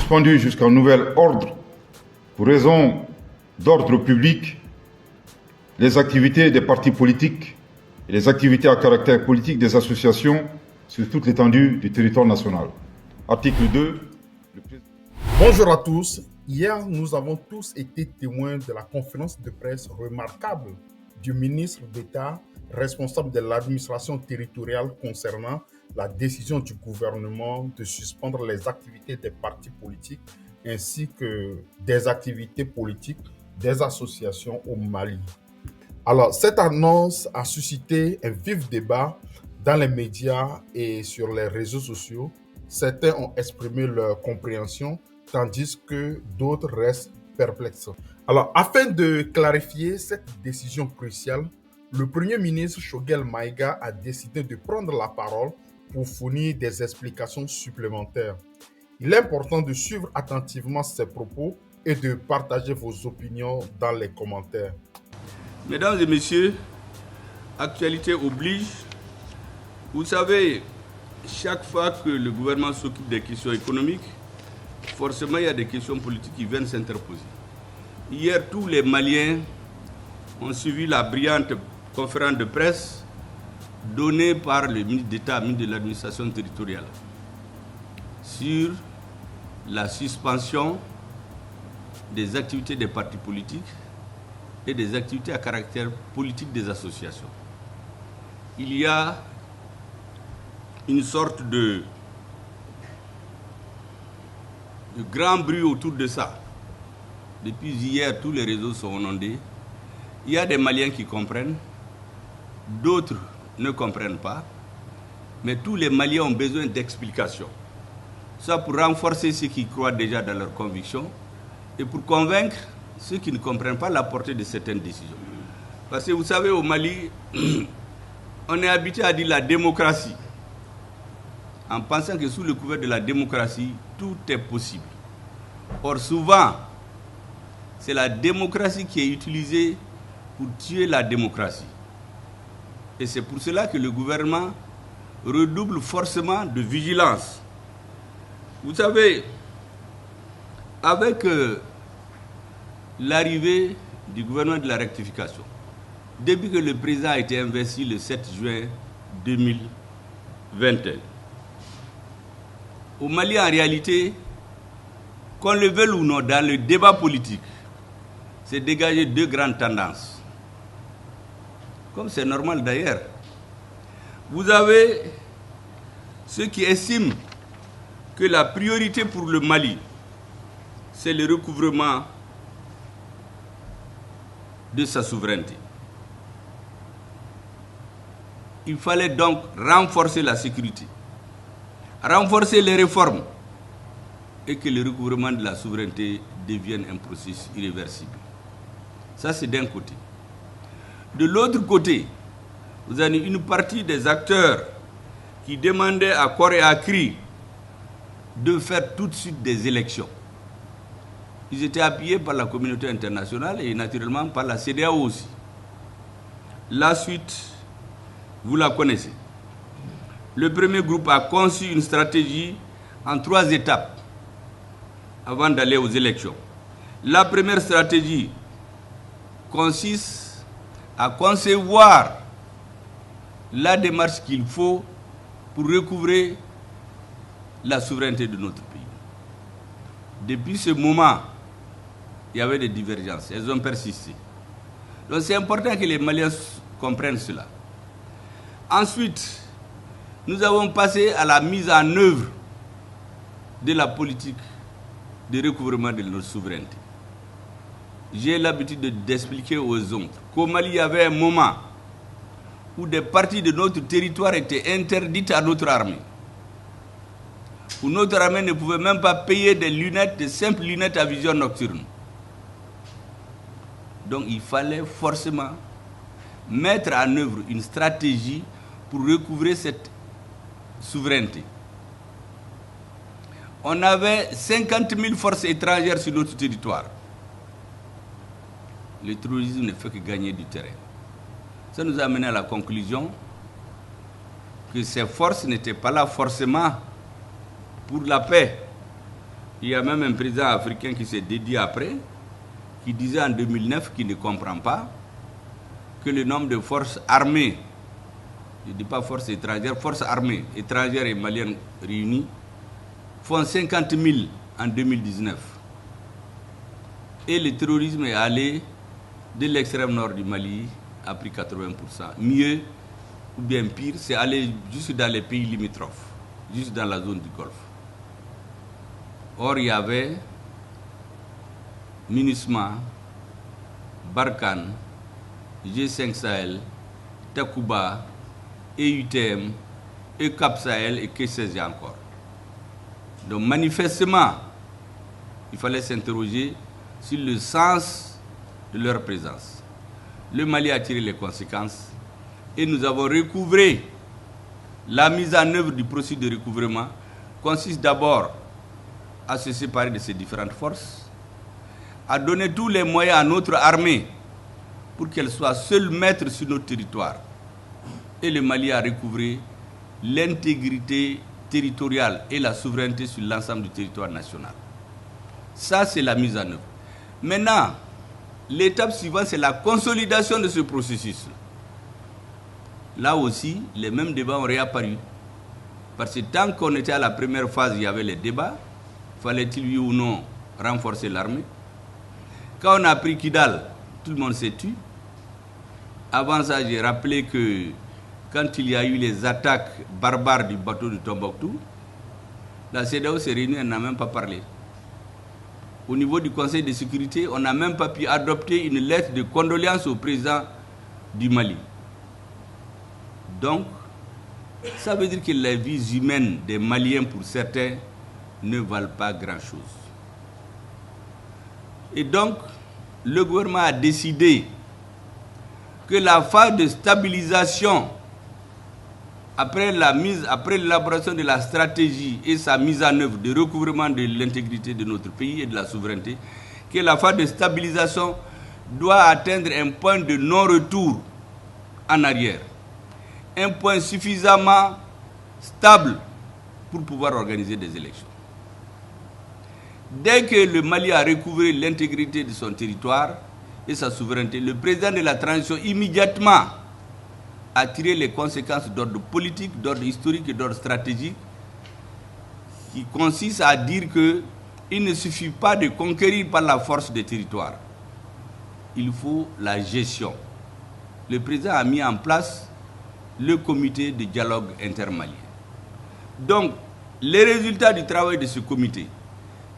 suspendu jusqu'à nouvel ordre pour raison d'ordre public les activités des partis politiques et les activités à caractère politique des associations sur toute l'étendue du territoire national. Article 2. Bonjour à tous. Hier, nous avons tous été témoins de la conférence de presse remarquable du ministre d'État responsable de l'administration territoriale concernant la décision du gouvernement de suspendre les activités des partis politiques ainsi que des activités politiques des associations au Mali. Alors, cette annonce a suscité un vif débat dans les médias et sur les réseaux sociaux. Certains ont exprimé leur compréhension, tandis que d'autres restent perplexes. Alors, afin de clarifier cette décision cruciale, le Premier ministre Choguel Maïga a décidé de prendre la parole pour fournir des explications supplémentaires. Il est important de suivre attentivement ses propos et de partager vos opinions dans les commentaires. Mesdames et messieurs, actualité oblige. Vous savez, chaque fois que le gouvernement s'occupe des questions économiques, forcément il y a des questions politiques qui viennent s'interposer. Hier, tous les Maliens ont suivi la brillante conférence de presse donnée par le ministre d'État, ministre de l'administration territoriale, sur la suspension des activités des partis politiques et des activités à caractère politique des associations. Il y a une sorte de grand bruit autour de ça. Depuis hier, tous les réseaux sont inondés. Il y a des Maliens qui comprennent, d'autres ne comprennent pas, mais tous les Maliens ont besoin d'explications. Ça pour renforcer ceux qui croient déjà dans leurs convictions et pour convaincre ceux qui ne comprennent pas la portée de certaines décisions. Parce que vous savez, au Mali, on est habitué à dire la démocratie, en pensant que sous le couvert de la démocratie, tout est possible. Or, souvent, c'est la démocratie qui est utilisée pour tuer la démocratie. Et c'est pour cela que le gouvernement redouble forcément de vigilance. Vous savez, avec l'arrivée du gouvernement de la rectification, depuis que le président a été investi le 7 juin 2021, au Mali, en réalité, qu'on le veuille ou non, dans le débat politique, c'est dégager deux grandes tendances. Comme c'est normal d'ailleurs. Vous avez ceux qui estiment que la priorité pour le Mali, c'est le recouvrement de sa souveraineté. Il fallait donc renforcer la sécurité, renforcer les réformes et que le recouvrement de la souveraineté devienne un processus irréversible. Ça, c'est d'un côté. De l'autre côté, vous avez une partie des acteurs qui demandaient à corps et à cri de faire tout de suite des élections. Ils étaient appuyés par la communauté internationale et naturellement par la CEDEAO aussi. La suite, vous la connaissez. Le premier groupe a conçu une stratégie en 3 étapes avant d'aller aux élections. La première stratégie consiste à concevoir la démarche qu'il faut pour recouvrer la souveraineté de notre pays. Depuis ce moment, il y avait des divergences, elles ont persisté. Donc c'est important que les Maliens comprennent cela. Ensuite, nous avons passé à la mise en œuvre de la politique de recouvrement de notre souveraineté. J'ai l'habitude d'expliquer aux autres qu'au Mali, il y avait un moment où des parties de notre territoire étaient interdites à notre armée. Où notre armée ne pouvait même pas payer des lunettes, des simples lunettes à vision nocturne. Donc il fallait forcément mettre en œuvre une stratégie pour recouvrer cette souveraineté. On avait 50 000 forces étrangères sur notre territoire. Le terrorisme ne fait que gagner du terrain. Ça nous a amené à la conclusion que ces forces n'étaient pas là forcément pour la paix, Il y a même un président africain qui s'est dédié après, qui disait en 2009 qu'il ne comprend pas que le nombre de forces armées, je ne dis pas forces étrangères, forces armées étrangères et maliennes réunies, font 50 000 en 2019. Et le terrorisme est allé de l'extrême nord du Mali, a pris 80%. Mieux ou bien pire, c'est aller juste dans les pays limitrophes, juste dans la zone du Golfe. Or, il y avait MINUSMA, Barkhane, G5 Sahel, Takuba, EUTM, ECAP Sahel et que sais-je encore. Donc manifestement, il fallait s'interroger sur le sens de leur présence. Le Mali a tiré les conséquences et nous avons recouvré. La mise en œuvre du processus de recouvrement consiste d'abord à se séparer de ces différentes forces, à donner tous les moyens à notre armée pour qu'elle soit seule maître sur notre territoire. Et le Mali a recouvré l'intégrité territoriale et la souveraineté sur l'ensemble du territoire national. Ça, c'est la mise en œuvre. Maintenant, l'étape suivante, c'est la consolidation de ce processus. Là aussi, les mêmes débats ont réapparu. Parce que tant qu'on était à la première phase, il y avait les débats. Fallait-il, oui ou non, renforcer l'armée? Quand on a pris Kidal, tout le monde s'est tué. Avant ça, j'ai rappelé que quand il y a eu les attaques barbares du bateau de Tombouctou, la CEDEAO s'est réunie, elle n'a même pas parlé. Au niveau du Conseil de sécurité, on n'a même pas pu adopter une lettre de condoléances au président du Mali. Donc, ça veut dire que les vies humaines des Maliens, pour certains, ne valent pas grand-chose. Et donc, le gouvernement a décidé que la phase de stabilisation, après l'élaboration de la stratégie et sa mise en œuvre de recouvrement de l'intégrité de notre pays et de la souveraineté, que la phase de stabilisation doit atteindre un point de non-retour en arrière. Un point suffisamment stable pour pouvoir organiser des élections. Dès que le Mali a recouvré l'intégrité de son territoire et sa souveraineté, le président de la transition immédiatement a tiré les conséquences d'ordre politique, d'ordre historique et d'ordre stratégique, qui consiste à dire qu'il ne suffit pas de conquérir par la force des territoires. Il faut la gestion. Le président a mis en place le comité de dialogue intermalien. Donc, les résultats du travail de ce comité,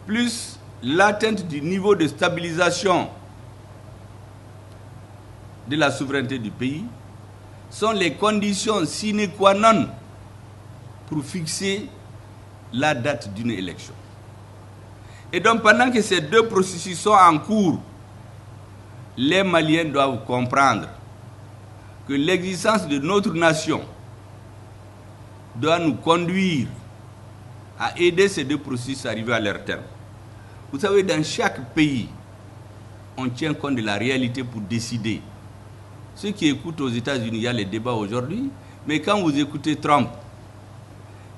plus l'atteinte du niveau de stabilisation de la souveraineté du pays, sont les conditions sine qua non pour fixer la date d'une élection. Et donc, pendant que ces deux processus sont en cours, les Maliens doivent comprendre que l'existence de notre nation doit nous conduire à aider ces deux processus à arriver à leur terme. Vous savez, dans chaque pays, on tient compte de la réalité pour décider. Ceux qui écoutent aux États-Unis, il y a les débats aujourd'hui, mais quand vous écoutez Trump,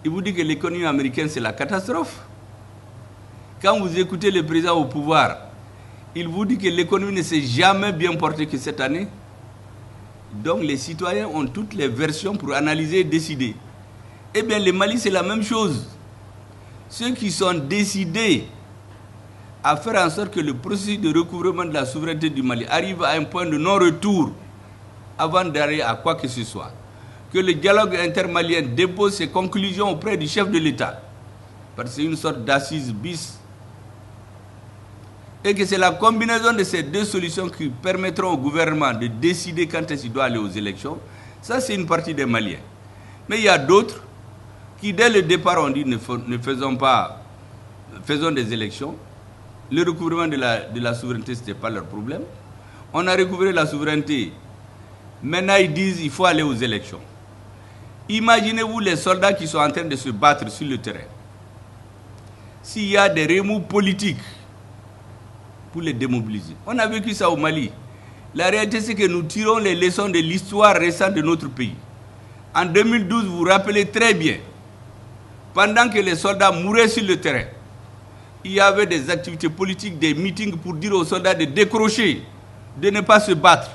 il vous dit que l'économie américaine, c'est la catastrophe. Quand vous écoutez le président au pouvoir, il vous dit que l'économie ne s'est jamais bien portée que cette année. Donc les citoyens ont toutes les versions pour analyser et décider. Eh bien, le Mali, c'est la même chose. Ceux qui sont décidés à faire en sorte que le processus de recouvrement de la souveraineté du Mali arrive à un point de non-retour avant d'arriver à quoi que ce soit. Que le dialogue intermalien dépose ses conclusions auprès du chef de l'État. Parce que c'est une sorte d'assise bis. Et que c'est la combinaison de ces deux solutions qui permettront au gouvernement de décider quand est-ce qu'il doit aller aux élections. Ça, c'est une partie des Maliens. Mais il y a d'autres qui, dès le départ, ont dit faisons des élections. Le recouvrement de la souveraineté, ce n'était pas leur problème. On a recouvré la souveraineté. Maintenant, ils disent qu'il faut aller aux élections. Imaginez-vous les soldats qui sont en train de se battre sur le terrain. S'il y a des remous politiques pour les démobiliser. On a vécu ça au Mali. La réalité, c'est que nous tirons les leçons de l'histoire récente de notre pays. En 2012, vous vous rappelez très bien, pendant que les soldats mouraient sur le terrain, il y avait des activités politiques, des meetings pour dire aux soldats de décrocher, de ne pas se battre.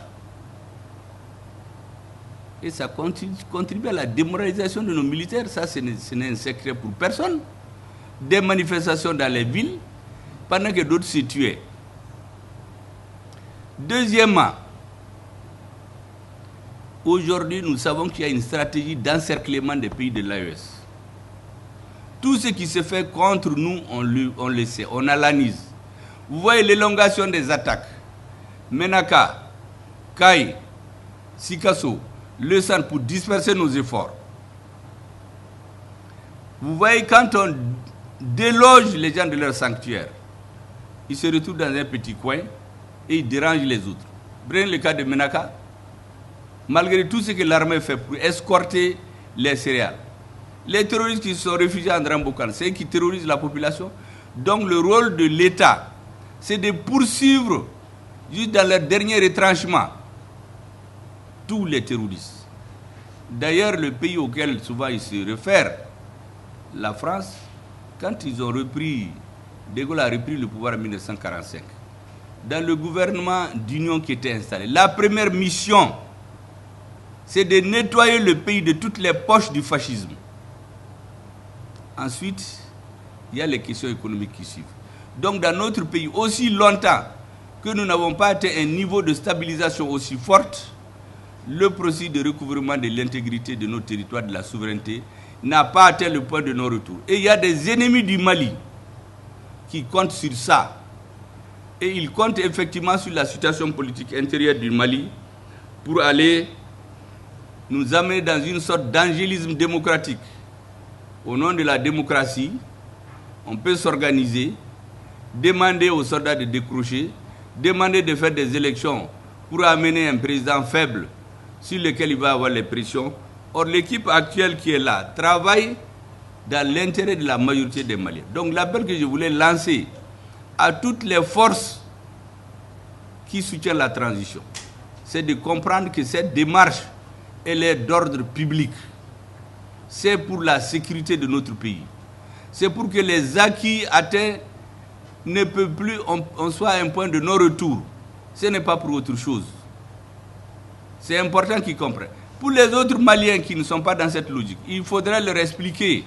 Et ça contribue à la démoralisation de nos militaires. Ça, ce n'est un secret pour personne. Des manifestations dans les villes, pendant que d'autres se tuaient. Deuxièmement, aujourd'hui, nous savons qu'il y a une stratégie d'encerclement des pays de l'AES. Tout ce qui se fait contre nous, on le sait, on analyse. Vous voyez l'élongation des attaques. Menaka, Kai, Sikasso, le centre pour disperser nos efforts. Vous voyez, quand on déloge les gens de leur sanctuaire, ils se retrouvent dans un petit coin et ils dérangent les autres. Prenez le cas de Menaka. Malgré tout ce que l'armée fait pour escorter les céréales, les terroristes qui se sont réfugiés en Drambokan, c'est eux qui terrorisent la population. Donc le rôle de l'État, c'est de poursuivre, juste dans leur dernier retranchement, tous les terroristes. D'ailleurs, le pays auquel souvent ils se réfèrent, la France, quand ils ont repris, De Gaulle a repris le pouvoir en 1945, dans le gouvernement d'union qui était installé, la première mission, c'est de nettoyer le pays de toutes les poches du fascisme. Ensuite, il y a les questions économiques qui suivent. Donc dans notre pays, aussi longtemps que nous n'avons pas atteint un niveau de stabilisation aussi forte, le processus de recouvrement de l'intégrité de nos territoires, de la souveraineté, n'a pas atteint le point de non-retour. Et il y a des ennemis du Mali qui comptent sur ça. Et ils comptent effectivement sur la situation politique intérieure du Mali pour aller nous amener dans une sorte d'angélisme démocratique. Au nom de la démocratie, on peut s'organiser, demander aux soldats de décrocher, demander de faire des élections pour amener un président faible sur lequel il va avoir les pressions. Or, l'équipe actuelle qui est là travaille dans l'intérêt de la majorité des Maliens. Donc, l'appel que je voulais lancer à toutes les forces qui soutiennent la transition, c'est de comprendre que cette démarche, elle est d'ordre public. C'est pour la sécurité de notre pays. C'est pour que les acquis atteints ne peuvent plus, on soit à un point de non-retour. Ce n'est pas pour autre chose. C'est important qu'ils comprennent. Pour les autres Maliens qui ne sont pas dans cette logique, il faudrait leur expliquer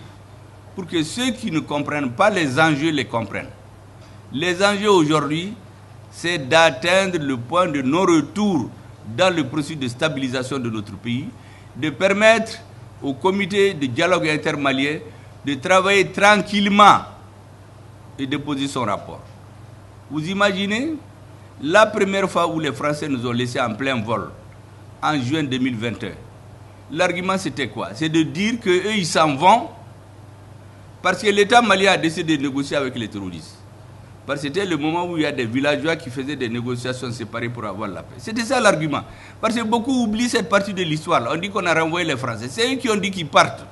pour que ceux qui ne comprennent pas les enjeux les comprennent. Les enjeux aujourd'hui, c'est d'atteindre le point de non-retour dans le processus de stabilisation de notre pays, de permettre au comité de dialogue intermalien de travailler tranquillement et de poser son rapport. Vous imaginez la première fois où les Français nous ont laissés en plein vol, en juin 2021. L'argument c'était quoi? C'est de dire qu'eux ils s'en vont parce que l'État malien a décidé de négocier avec les terroristes. Parce que c'était le moment où il y a des villageois qui faisaient des négociations séparées pour avoir la paix. C'était ça l'argument. Parce que beaucoup oublient cette partie de l'histoire. On dit qu'on a renvoyé les Français. C'est eux qui ont dit qu'ils partent.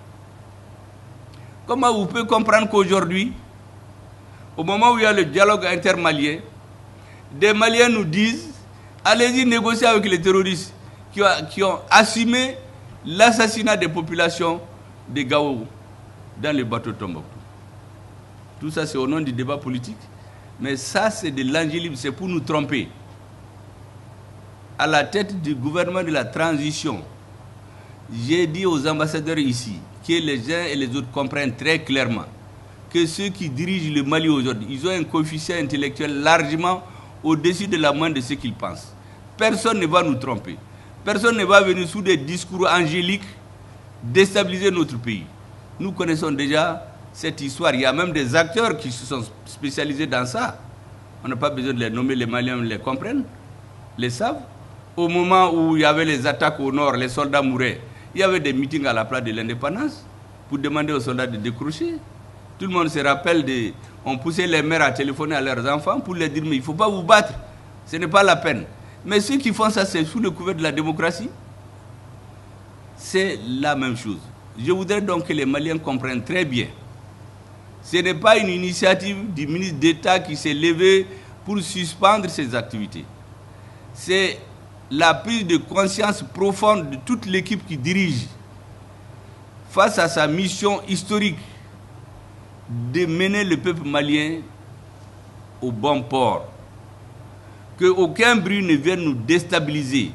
Comment vous pouvez comprendre qu'aujourd'hui, au moment où il y a le dialogue intermalien, des Maliens nous disent allez-y négocier avec les terroristes qui ont assumé l'assassinat des populations de Gao dans le bateau Tombouctou. Tout ça, c'est au nom du débat politique. Mais ça, c'est de l'angélisme, c'est pour nous tromper. À la tête du gouvernement de la transition, j'ai dit aux ambassadeurs ici que les uns et les autres comprennent très clairement que ceux qui dirigent le Mali aujourd'hui, ils ont un coefficient intellectuel largement au-dessus de la moyenne de ce qu'ils pensent. Personne ne va nous tromper. Personne ne va venir sous des discours angéliques déstabiliser notre pays. Nous connaissons déjà cette histoire. Il y a même des acteurs qui se sont spécialisés dans ça. On n'a pas besoin de les nommer, les Maliens les comprennent, les savent. Au moment où il y avait les attaques au nord, les soldats mouraient, il y avait des meetings à la place de l'indépendance pour demander aux soldats de décrocher. Tout le monde se rappelle, on poussait les mères à téléphoner à leurs enfants pour leur dire mais il ne faut pas vous battre, ce n'est pas la peine. Mais ceux qui font ça, c'est sous le couvert de la démocratie. C'est la même chose. Je voudrais donc que les Maliens comprennent très bien. Ce n'est pas une initiative du ministre d'État qui s'est levé pour suspendre ses activités. C'est la prise de conscience profonde de toute l'équipe qui dirige face à sa mission historique de mener le peuple malien au bon port. Qu'aucun bruit ne vienne nous déstabiliser.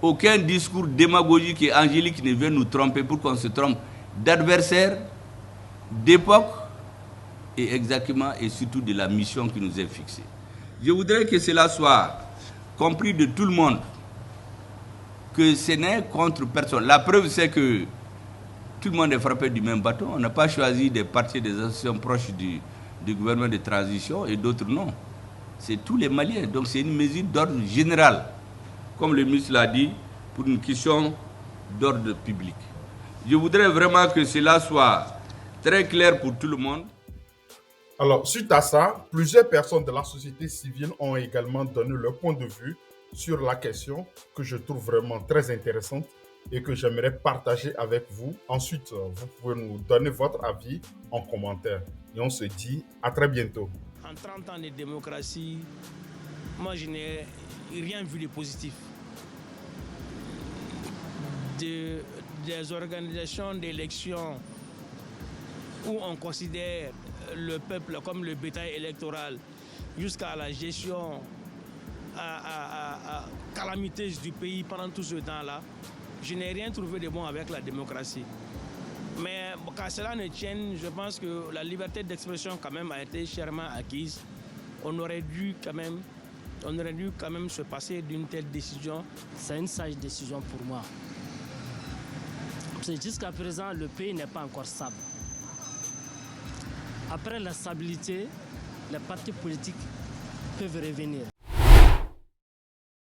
Aucun discours démagogique et angélique ne vienne nous tromper pour qu'on se trompe d'adversaire, d'époque et exactement et surtout de la mission qui nous est fixée. Je voudrais que cela soit compris de tout le monde, que ce n'est contre personne. La preuve, c'est que tout le monde est frappé du même bâton. On n'a pas choisi des partis, des associations proches du gouvernement de transition et d'autres non. C'est tous les Maliens. Donc c'est une mesure d'ordre général, comme le ministre l'a dit, pour une question d'ordre public. Je voudrais vraiment que cela soit très clair pour tout le monde. Alors, suite à ça, plusieurs personnes de la société civile ont également donné leur point de vue sur la question que je trouve vraiment très intéressante et que j'aimerais partager avec vous. Ensuite, vous pouvez nous donner votre avis en commentaire. Et on se dit à très bientôt. En 30 ans de démocratie, moi je n'ai rien vu de positif. Des organisations d'élections où on considère le peuple comme le bétail électoral jusqu'à la gestion calamiteuse du pays pendant tout ce temps-là, je n'ai rien trouvé de bon avec la démocratie. Mais qu'à cela ne tienne, je pense que la liberté d'expression quand même a été chèrement acquise. On aurait dû quand même se passer d'une telle décision. C'est une sage décision pour moi. Jusqu'à présent, le pays n'est pas encore stable. Après la stabilité, les partis politiques peuvent revenir.